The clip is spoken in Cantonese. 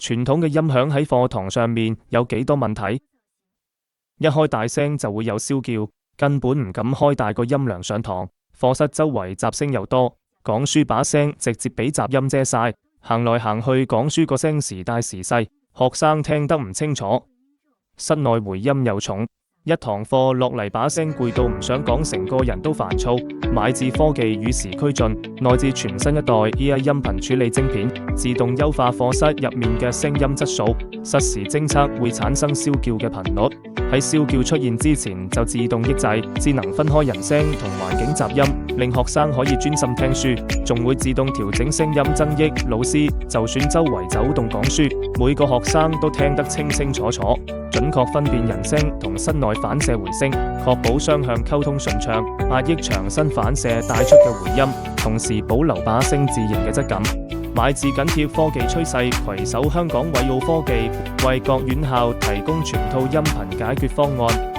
傳統嘅音響喺課堂上面有幾多問題？一開大聲就會有燒叫，根本唔敢開大個音量上堂。課室周圍雜聲又多，講書把聲直接俾雜音遮晒，行來行去講書個聲時大時細，學生聽得唔清楚。室內回音又重，一堂課落嚟把聲攰到唔想講，成個人都煩躁。買智科技與時俱進，內置全新一代 AI 音頻處理晶片，自動優化課室入面嘅聲音質素，實時偵測會產生燒叫嘅頻率，喺燒叫出現之前就自動抑制，智能分開人聲同環境雜音，令學生可以專心聽書，仲會自動調整聲音增益。老師就算周圍走動講書，每個學生都聽得清清楚楚，準確分辨人聲同室內反射回聲，確保雙向溝通順暢，壓抑牆身反射帶出嘅回音，同時保留把聲自然嘅質感。買智緊貼科技趨勢，攜手香港偉奧科技，為各院校提供全套音頻解決方案。